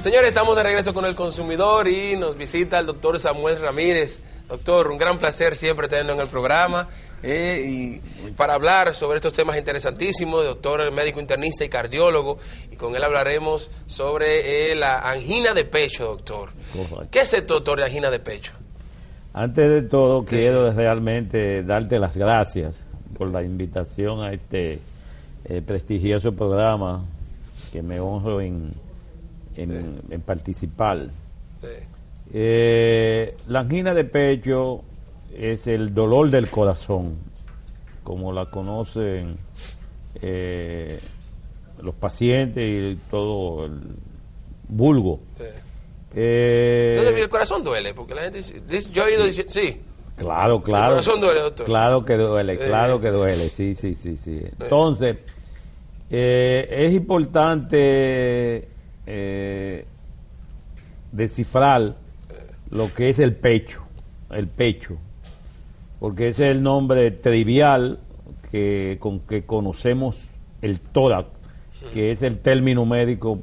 Señores, estamos de regreso con El Consumidor y nos visita el doctor Samuel Ramírez. Doctor, un gran placer siempre tenerlo en el programa y para hablar sobre estos temas interesantísimos. Doctor, médico internista y cardiólogo, y con él hablaremos sobre la angina de pecho, doctor. ¿Qué es esto, doctor, de angina de pecho? Antes de todo, quiero realmente darte las gracias por la invitación a este prestigioso programa que me honro en participar. La angina de pecho es el dolor del corazón, como la conocen los pacientes y todo el vulgo. El corazón duele, porque la gente dice, yo he oído decir, sí. Claro. El corazón duele, doctor. Claro que duele, sí. Entonces, es importante descifrar lo que es el pecho, porque ese es el nombre trivial con que conocemos el tórax, que es el término médico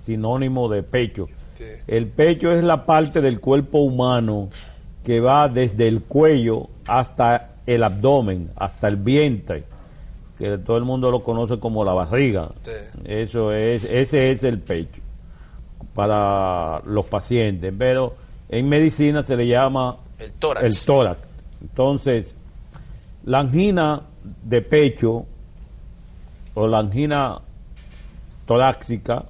sinónimo de pecho. El pecho es la parte del cuerpo humano que va desde el cuello hasta el abdomen, hasta el vientre, que todo el mundo lo conoce como la barriga. Ese es el pecho para los pacientes, pero en medicina se le llama el tórax. Entonces, la angina de pecho o la angina torácica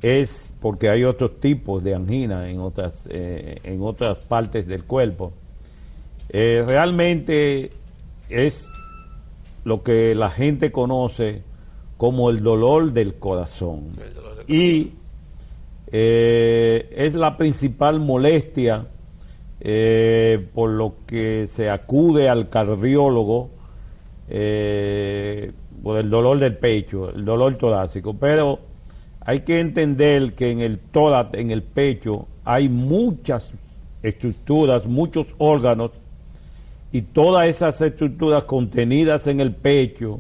es porque hay otros tipos de angina en otras partes del cuerpo. Realmente es lo que la gente conoce como el dolor del corazón. Y es la principal molestia por lo que se acude al cardiólogo por el dolor del pecho, el dolor torácico. Pero hay que entender que en el tórax, en el pecho, hay muchas estructuras, muchos órganos, y todas esas estructuras contenidas en el pecho,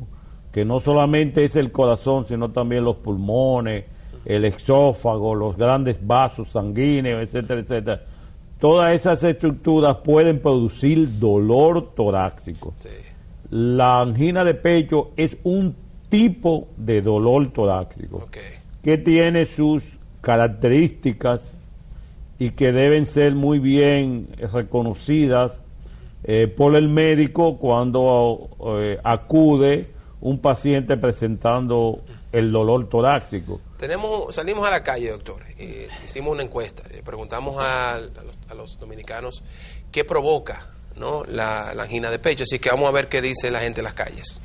que no solamente es el corazón, sino también los pulmones, el esófago, los grandes vasos sanguíneos, etcétera, todas esas estructuras pueden producir dolor torácico. La angina de pecho es un tipo de dolor torácico que tiene sus características y que deben ser muy bien reconocidas por el médico cuando acude un paciente presentando el dolor torácico. Salimos a la calle, doctor, hicimos una encuesta, le preguntamos a los dominicanos qué provoca, ¿no?, la angina de pecho, así que vamos a ver qué dice la gente en las calles.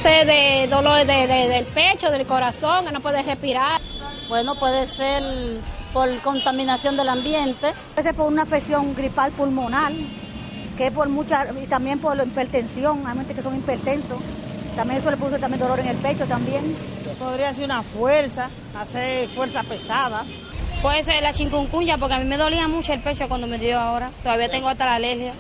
De dolor del pecho, del corazón, que no puede respirar. Bueno, puede ser por contaminación del ambiente. Puede ser por una afección gripal pulmonar, que es por y también por la hipertensión, hay gente que son hipertensos, también eso le produce también dolor en el pecho también. Podría ser una hacer fuerza pesada. Puede ser la chikungunya, porque a mí me dolía mucho el pecho cuando me dio ahora, todavía tengo hasta la alergia.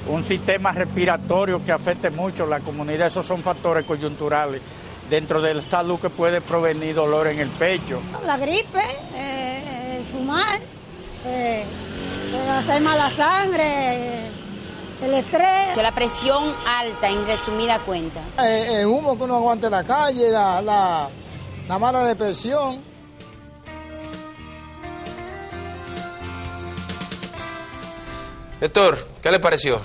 Un sistema respiratorio que afecte mucho a la comunidad, esos son factores coyunturales dentro de la salud que puede provenir dolor en el pecho. La gripe, el fumar, hacer mala sangre, el estrés. La presión alta, en resumida cuenta. El humo que uno aguanta en la calle, la mala depresión. Doctor, ¿qué le pareció?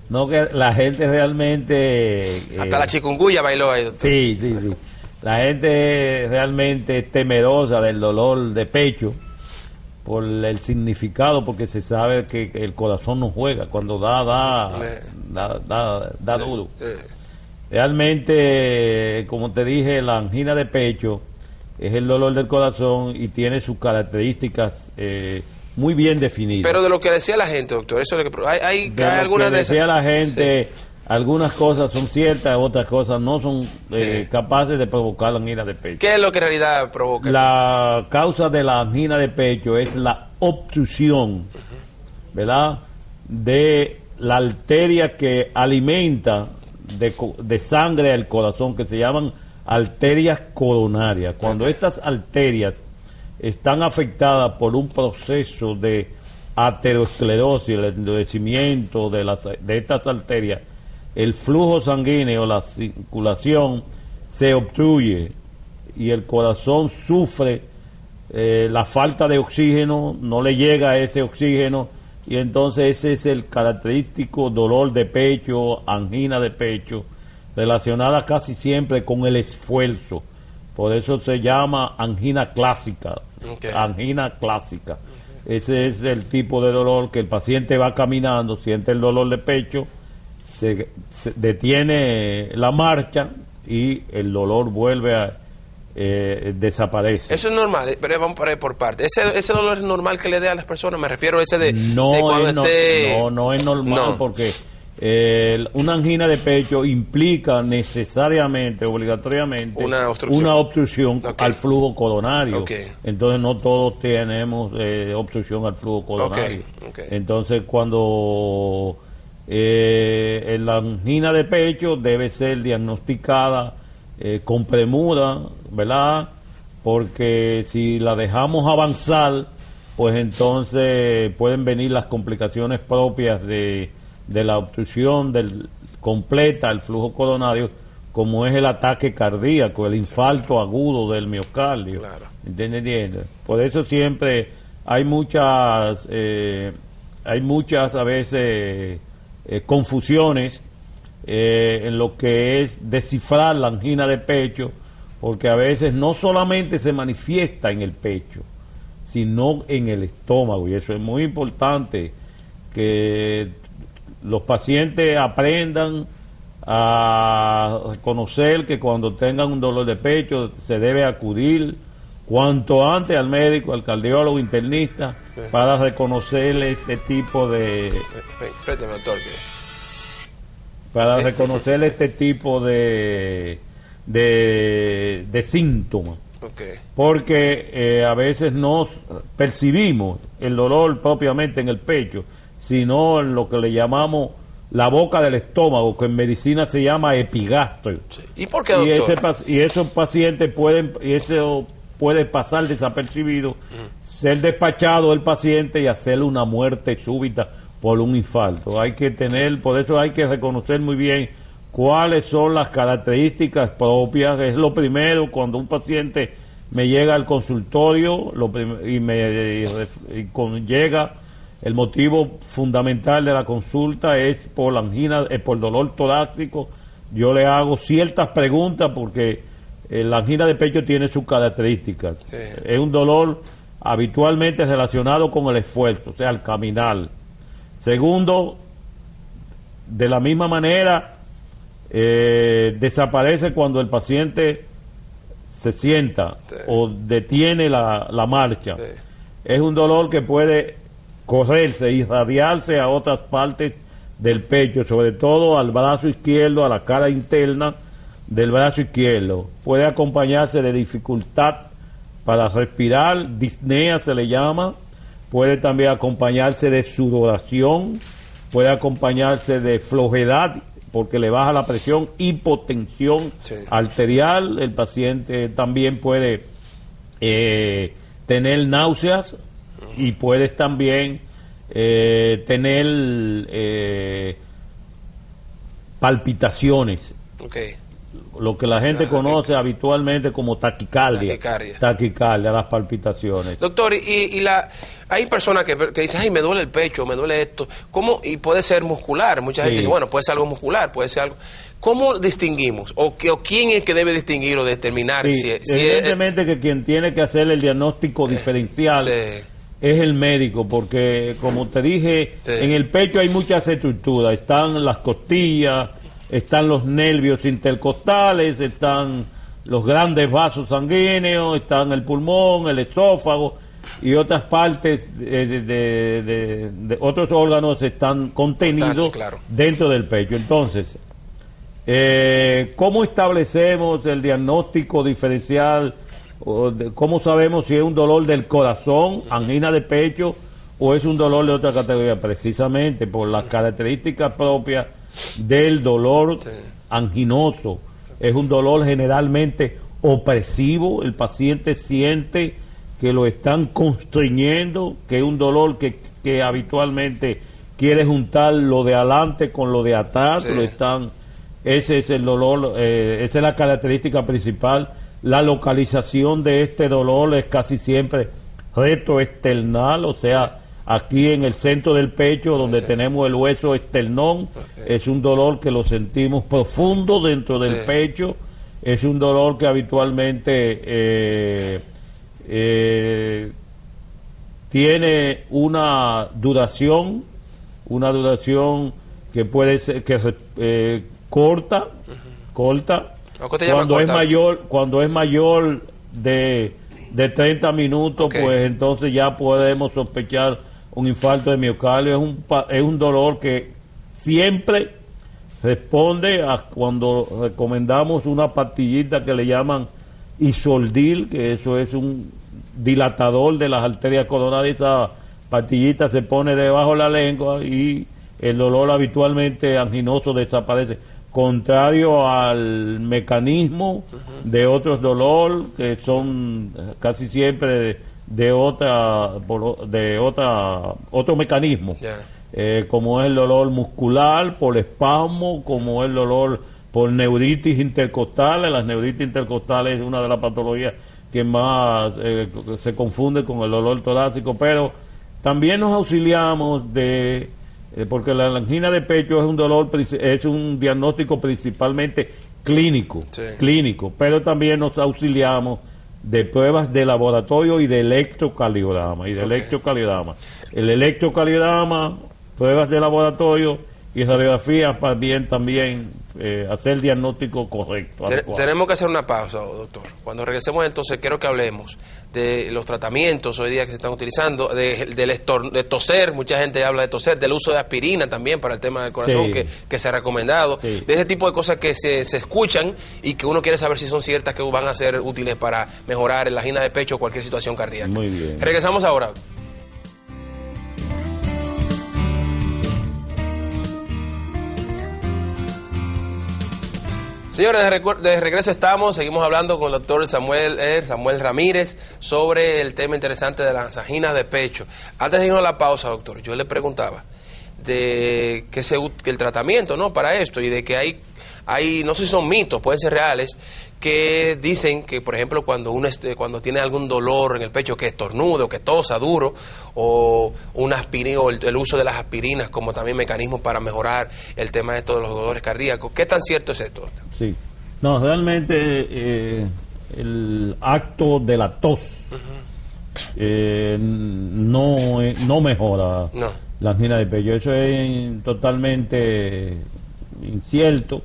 No, que la gente realmente... hasta la chikungunya bailó ahí, doctor. Sí. La gente realmente es temerosa del dolor de pecho por el significado, porque se sabe que el corazón no juega, cuando da duro. Realmente, como te dije, la angina de pecho es el dolor del corazón y tiene sus características muy bien definidas. Pero de lo que decía la gente, doctor, eso es lo que hay algunas de esas. Decía la gente, algunas cosas son ciertas, otras cosas no son capaces de provocar la angina de pecho. ¿Qué es lo que en realidad provoca? La causa de la angina de pecho es la obstrucción, ¿verdad?, de la arteria que alimenta de sangre al corazón, que se llaman arterias coronarias. Cuando estas arterias están afectadas por un proceso de aterosclerosis, el endurecimiento de estas arterias, el flujo sanguíneo, la circulación se obstruye y el corazón sufre la falta de oxígeno, no le llega ese oxígeno, y entonces ese es el característico dolor de pecho, angina de pecho, relacionada casi siempre con el esfuerzo. Por eso se llama angina clásica. Angina clásica. Ese es el tipo de dolor que el paciente va caminando, siente el dolor de pecho, se detiene la marcha y el dolor vuelve a desaparece. Eso es normal, pero vamos por parte. Ese dolor es normal que le dé a las personas, me refiero a ese de cuando no es normal, porque una angina de pecho implica necesariamente, obligatoriamente, una obstrucción al flujo coronario. Entonces no todos tenemos obstrucción al flujo coronario. Entonces cuando la angina de pecho debe ser diagnosticada con premura, ¿verdad? Porque si la dejamos avanzar, pues entonces pueden venir las complicaciones propias de la obstrucción completa al flujo coronario, como es el ataque cardíaco, el infarto agudo del miocardio. ¿Entiendes? Por eso siempre hay muchas a veces confusiones en lo que es descifrar la angina de pecho, porque a veces no solamente se manifiesta en el pecho, sino en el estómago, y eso es muy importante, que los pacientes aprendan a reconocer que cuando tengan un dolor de pecho se debe acudir cuanto antes al médico, al cardiólogo internista, para reconocer este tipo de síntomas, porque a veces no percibimos el dolor propiamente en el pecho, sino en lo que le llamamos la boca del estómago, que en medicina se llama epigastrio. ¿Y por qué, doctor? Y esos pacientes eso puede pasar desapercibido, ser despachado el paciente y hacerle una muerte súbita por un infarto. Por eso hay que reconocer muy bien cuáles son las características propias. Es lo primero cuando un paciente me llega al consultorio llega, el motivo fundamental de la consulta es por la angina, por dolor torácico. Yo le hago ciertas preguntas porque la angina de pecho tiene sus características. Es un dolor habitualmente relacionado con el esfuerzo, o sea, al caminar. Segundo, de la misma manera, desaparece cuando el paciente se sienta o detiene la marcha. Es un dolor que puede correrse, irradiarse a otras partes del pecho, sobre todo al brazo izquierdo, a la cara interna del brazo izquierdo. Puede acompañarse de dificultad para respirar, disnea se le llama. Puede también acompañarse de sudoración, puede acompañarse de flojedad, porque le baja la presión, hipotensión arterial. El paciente también puede tener náuseas y puede también tener palpitaciones. Lo que la gente conoce habitualmente como taquicardia, las palpitaciones. Doctor, hay personas que dicen, ay, me duele el pecho, me duele esto, ¿cómo? Y puede ser muscular, mucha gente dice, bueno, puede ser algo muscular, puede ser algo. ¿Cómo distinguimos? ¿O quién es que debe distinguir o determinar? Evidentemente que quien tiene que hacer el diagnóstico diferencial es el médico, porque como te dije, en el pecho hay muchas estructuras, están las costillas, están los nervios intercostales, están los grandes vasos sanguíneos, están el pulmón, el esófago y otras partes de otros órganos están contenidos dentro del pecho. Entonces, ¿cómo establecemos el diagnóstico diferencial? ¿Cómo sabemos si es un dolor del corazón, angina de pecho, o es un dolor de otra categoría? Precisamente por las características propias del dolor anginoso. Es un dolor generalmente opresivo, el paciente siente que lo están constriñendo, que es un dolor que habitualmente quiere juntar lo de adelante con lo de atrás, ese es el dolor, esa es la característica principal. La localización de este dolor es casi siempre retroesternal, o sea, aquí en el centro del pecho donde tenemos el hueso esternón, es un dolor que lo sentimos profundo dentro del pecho, es un dolor que habitualmente tiene una duración que puede ser corta cuando es mayor de 30 minutos, pues entonces ya podemos sospechar un infarto de miocardio. Es un dolor que siempre responde a cuando recomendamos una pastillita que le llaman Isoldil, que eso es un dilatador de las arterias coronarias. Esa pastillita se pone debajo de la lengua y el dolor habitualmente anginoso desaparece, contrario al mecanismo de otros dolor que son casi siempre de otro mecanismo, como es el dolor muscular por espasmo, como es el dolor por neuritis intercostales. Las neuritis intercostales es una de las patologías que más se confunde con el dolor torácico, pero también nos auxiliamos porque la angina de pecho es un dolor, es un diagnóstico principalmente clínico, pero también nos auxiliamos de pruebas de laboratorio y de electrocardiograma. El electrocardiograma, pruebas de laboratorio y radiografías para también hacer el diagnóstico correcto. Tenemos que hacer una pausa, doctor. Cuando regresemos entonces quiero que hablemos de los tratamientos hoy día que se están utilizando, de toser. Mucha gente habla de toser, del uso de aspirina también para el tema del corazón que se ha recomendado, de ese tipo de cosas que se escuchan y que uno quiere saber si son ciertas, que van a ser útiles para mejorar la angina de pecho o cualquier situación cardíaca. Muy bien. Regresamos ahora. Señores, de regreso seguimos hablando con el doctor Samuel Ramírez sobre el tema interesante de las anginas de pecho. Antes de irnos a la pausa, doctor, yo le preguntaba de que el tratamiento, ¿no?, para esto, y de que hay, no sé si son mitos, pueden ser reales, que dicen que, por ejemplo, cuando cuando tiene algún dolor en el pecho, que estornude o que tosa duro, o una aspirina, o el uso de las aspirinas como también mecanismo para mejorar el tema de todos los dolores cardíacos. ¿Qué tan cierto es esto? Sí, no, realmente el acto de la tos no mejora la angina de pecho. Eso es totalmente incierto.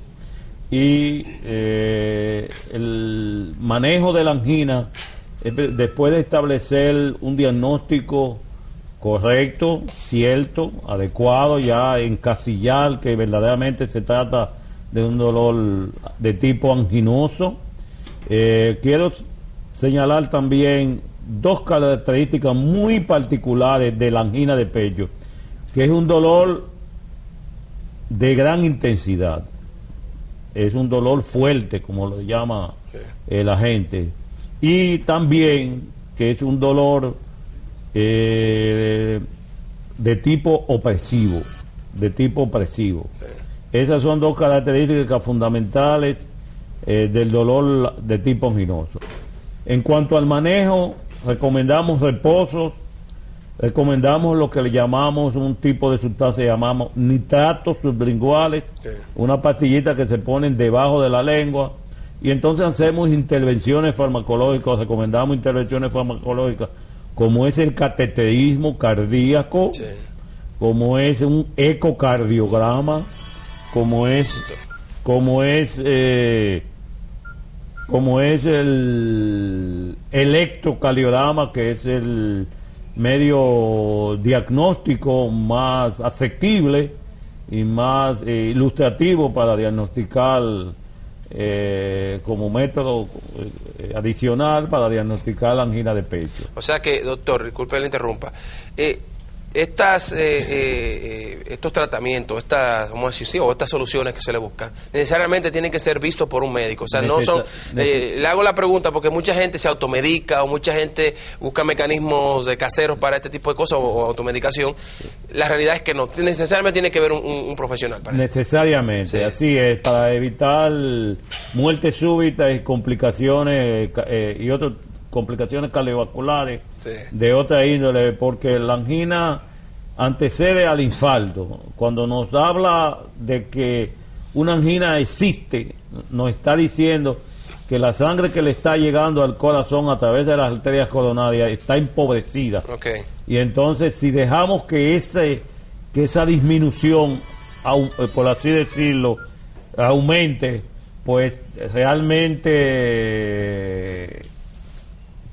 Y el manejo de la angina, después de establecer un diagnóstico correcto, cierto, adecuado, ya encasillar que verdaderamente se trata de un dolor de tipo anginoso. Quiero señalar también dos características muy particulares de la angina de pecho, que es un dolor de gran intensidad. Es un dolor fuerte, como lo llama la gente, y también que es un dolor de tipo opresivo, Esas son dos características fundamentales del dolor de tipo anginoso. En cuanto al manejo, recomendamos reposos, recomendamos lo que le llamamos un tipo de sustancia que llamamos nitratos sublinguales, una pastillita que se ponen debajo de la lengua, y entonces hacemos intervenciones farmacológicas. Recomendamos intervenciones farmacológicas como es el cateterismo cardíaco, como es un ecocardiograma, como es el electrocardiograma, que es el medio diagnóstico más asequible y más ilustrativo para diagnosticar, como método adicional para diagnosticar la angina de pecho. O sea que, doctor, disculpe le interrumpa, estos tratamientos, ¿cómo decir? Sí, o estas soluciones que se le buscan, necesariamente tienen que ser vistos por un médico. O sea, no son... le hago la pregunta porque mucha gente se automedica o mucha gente busca mecanismos caseros para este tipo de cosas o automedicación. La realidad es que no, necesariamente tiene que ver un profesional para necesariamente, así es, para evitar muerte súbita y complicaciones y otras complicaciones cardiovasculares de otra índole, porque la angina antecede al infarto. Cuando nos habla de que una angina existe, nos está diciendo que la sangre que le está llegando al corazón a través de las arterias coronarias está empobrecida. Y entonces, si dejamos que esa disminución, por así decirlo, aumente, pues realmente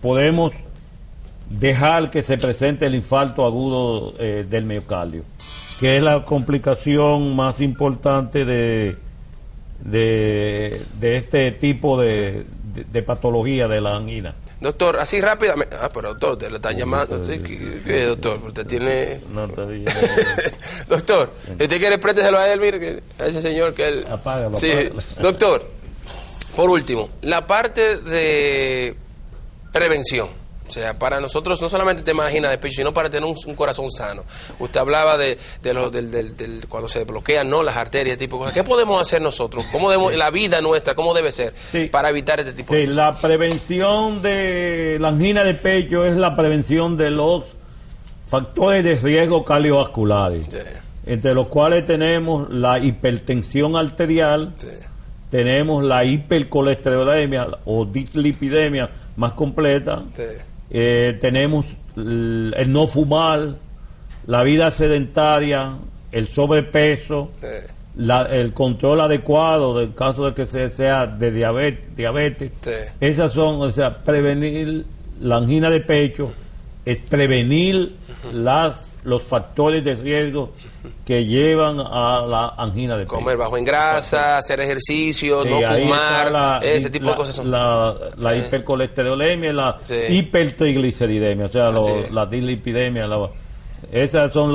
podemos dejar que se presente el infarto agudo del miocardio, que es la complicación más importante de este tipo de patología de la angina. Doctor, así rápidamente. Pero doctor, te le están llamando. ¿Qué, doctor? Usted tiene... No, está bien. Doctor, si usted quiere, présteselo a él, mire, a ese señor que él... Apágalo, sí. apágalo. Doctor, por último, la parte de prevención. O sea, para nosotros no solamente el tema de angina de pecho, sino para tener un corazón sano. Usted hablaba de cuando se bloquean, ¿no?, las arterias, tipo de cosas. ¿Qué podemos hacer nosotros? ¿Cómo debemos, la vida nuestra, cómo debe ser para evitar este tipo de cosas? La prevención de la angina de pecho es la prevención de los factores de riesgo cardiovasculares, entre los cuales tenemos la hipertensión arterial, tenemos la hipercolesterolemia o dislipidemia más completa, tenemos el no fumar, la vida sedentaria, el sobrepeso, el control adecuado del caso de que sea de diabetes. Esas son, o sea, prevenir la angina de pecho es prevenir los factores de riesgo que llevan a la angina de pecho. Comer bajo en grasa, hacer ejercicio, no fumar, ese tipo de cosas son. La hipercolesterolemia, la hipertrigliceridemia, o sea, la dislipidemia, esas son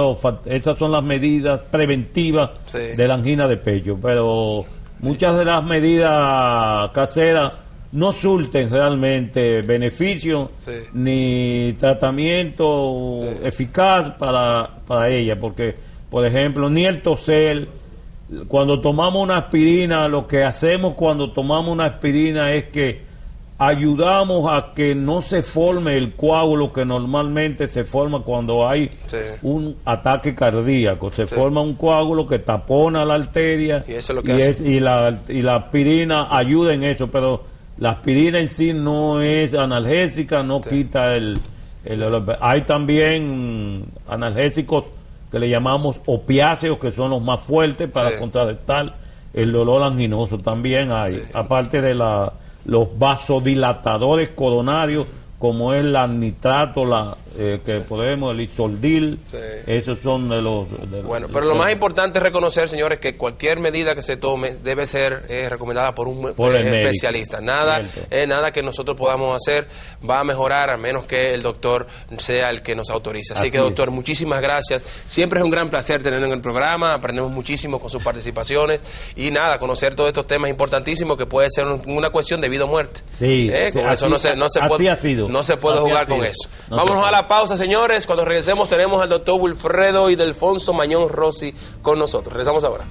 las medidas preventivas de la angina de pecho, pero muchas de las medidas caseras no surten realmente beneficio ni tratamiento eficaz para ella, porque, por ejemplo, ni el toser. Cuando tomamos una aspirina, lo que hacemos cuando tomamos una aspirina es que ayudamos a que no se forme el coágulo que normalmente se forma cuando hay un ataque cardíaco. Se forma un coágulo que tapona la arteria y, eso es lo que y la aspirina ayuda en eso, pero la aspirina en sí no es analgésica, no quita el hay también analgésicos que le llamamos opiáceos, que son los más fuertes para contrarrestar el dolor anginoso. También hay, aparte de los vasodilatadores coronarios, como es la nitrato, que podemos, el isoldil, esos son de los... Bueno, pero lo más importante es reconocer, señores, que cualquier medida que se tome debe ser recomendada por un especialista. Nada que nosotros podamos hacer va a mejorar a menos que el doctor sea el que nos autorice. Así que, doctor, muchísimas gracias. Siempre es un gran placer tenerlo en el programa, aprendemos muchísimo con sus participaciones y conocer todos estos temas importantísimos que puede ser una cuestión de vida o muerte. Eso no se puede, ha sido. No se puede jugar con eso. Vámonos a la pausa, señores. Cuando regresemos tenemos al doctor Wilfredo Ildefonso Mañón Rossi con nosotros. Regresamos ahora.